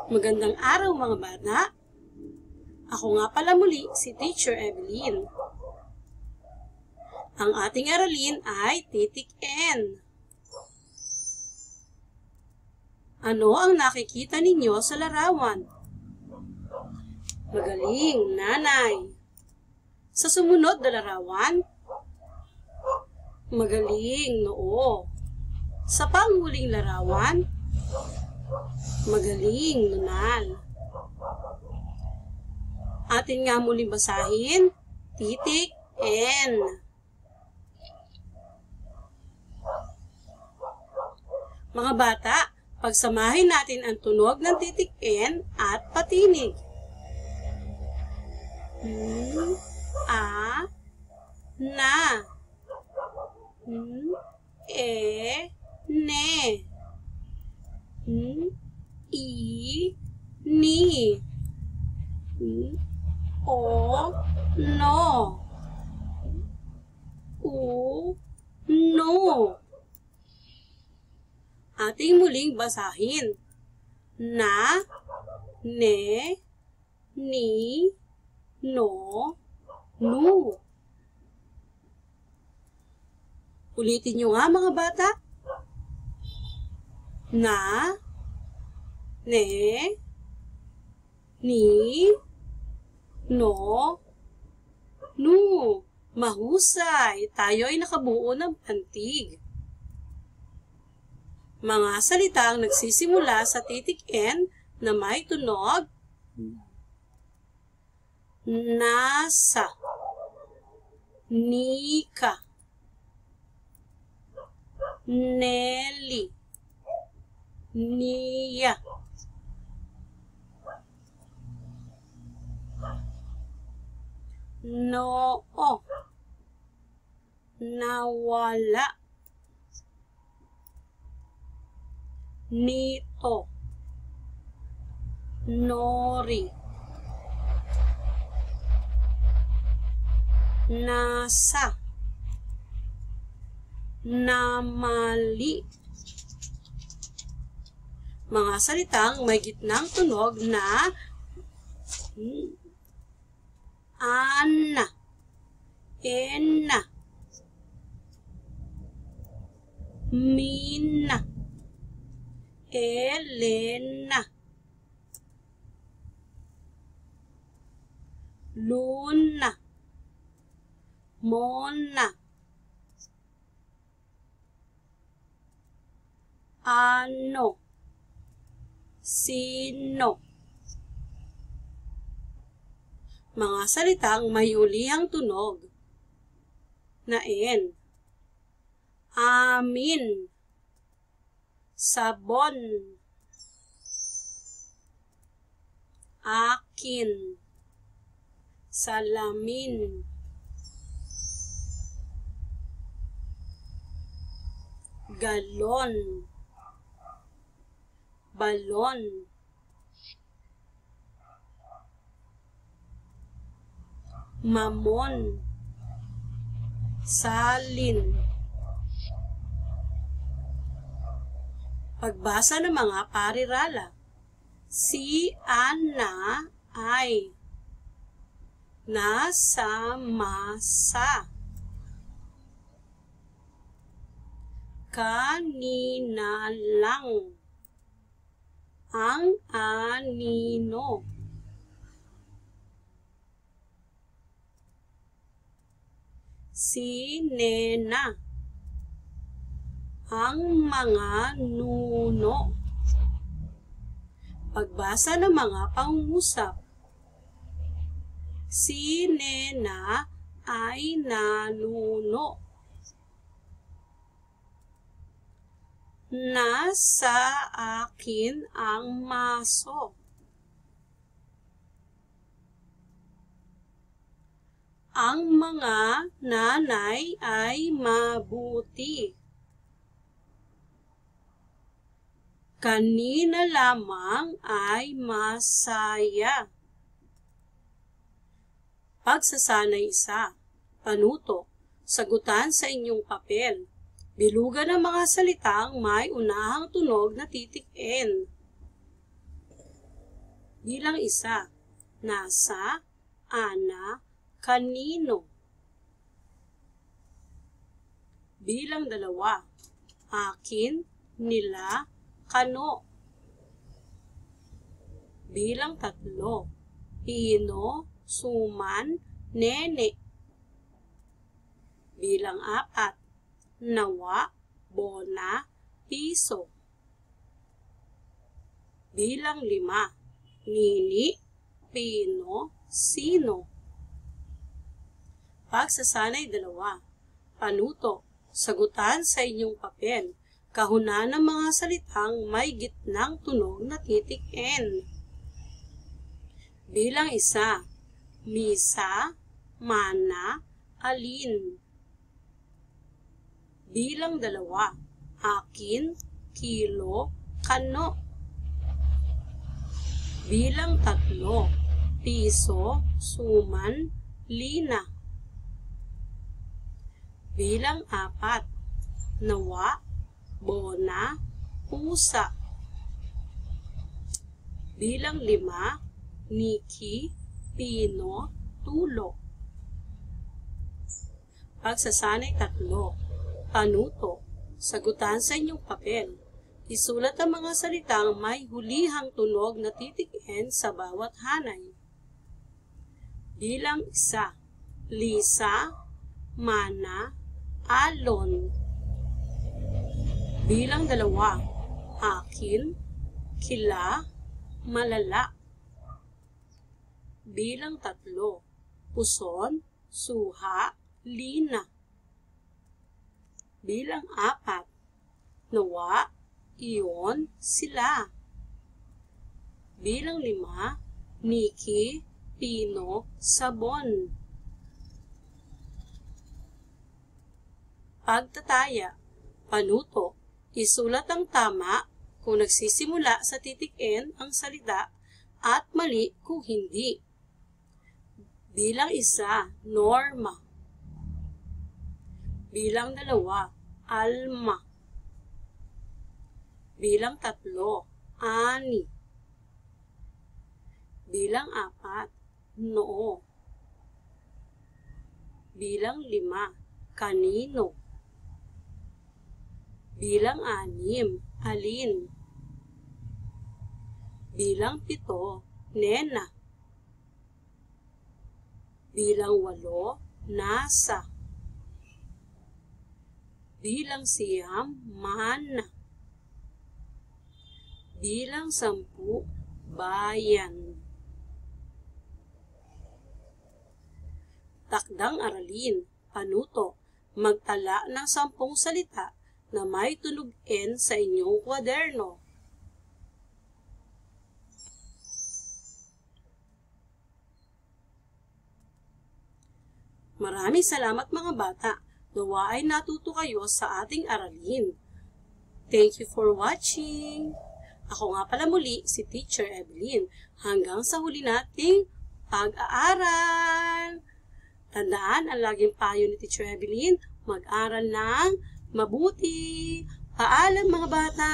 Magandang araw mga bata! Ako nga pala muli si Teacher Evelyn. Ang ating aralin ay Titik N. Ano ang nakikita ninyo sa larawan? Magaling, nanay. Sa sumunod na larawan? Magaling, noo. Sa panghuling larawan? Magaling, nunal. Atin nga muling basahin, Titik N. Mga bata, pagsamahin natin ang tunog ng titik N at patinig. A, na. E, ne. I, ni. O, no. U, no. Ating muling basahin. Na, ne, ni, no, nu. Ulitin nyo nga mga bata. Na, ne, ni, no, nu. Mahusay, tayo ay nakabuo ng pantig. Mga salitang nagsisimula sa titik N na may tunog. Nasa, Nika, Nelly, Nia, Noo, nawala, nito, nori, nasa, namali. Mga salitang may gitnang tunog na ana, ena, mina, Elena, Luna, Mona, ano, sino. Mga salitang may ulihang tunog na N. Amin, sabon, akin, salamin, galon, balon, mamon, salin. Pagbasa ng mga parirala. Si Ana ay nasa masa. Kanina lang ang anino. Si Nena ang mga nuno. Pagbasa ng mga pangungusap. Si Nena ay nanuno. Nasa akin ang maso. Ang mga nanay ay mabuti. Kanina lamang ay masaya. Pagsasanay isa. Panuto. Sagutan sa inyong papel. Bilugan ang mga salitang may unahang tunog na titik N. Bilang isa, nasa, ana, kanino. Bilang dalawa, akin, nila, kano. Bilang tatlo, ino, suman, nene. Bilang apat, nawa, bona, piso. Bilang lima, nini, pino, sino. Pagsasanay dalawa, panuto, sagutan sa inyong papel, kahunan ng mga salitang may gitnang tunog na titik N. Bilang isa, misa, mana, alin. Bilang dalawa, akin, kilo, kano. Bilang tatlo, piso, suman, lina. Bilang apat, nawa, bona, pusa. Bilang lima, niki, pino, tulo. Pagsasanay tatlo, panuto, sagutan sa inyong papel. Isulat ang mga salitang may hulihang tunog na titik N sa bawat hanay. Bilang isa, lisa, mana, alon. Bilang dalawa, akin, kila, malala. Bilang tatlo, puson, suha, lina. Bilang apat, nawa, iyon, sila. Bilang lima, niki, pino, sabon. Pagtataya, panuto, isulat ang tama kung nagsisimula sa titik N ang salita at mali kung hindi. Bilang isa, norma. Bilang dalawa, alma. Bilang tatlo, ani. Bilang apat, noo. Bilang lima, kanino. Bilang anim, alin. Bilang pito, nena. Bilang walo, nasa. Bilang siyam, mana. Bilang 10, bayan. Takdang aralin, panuto, magtala ng 10 salita na may tunog N sa inyong kwaderno. Maraming salamat mga bata. Nawa ay natuto kayo sa ating aralin. Thank you for watching. Ako nga pala muli si Teacher Evelyn. Hanggang sa huli nating pag-aaral. Tandaan ang laging payo ni Teacher Evelyn, mag-aral ng mabuti. Paalam mga bata!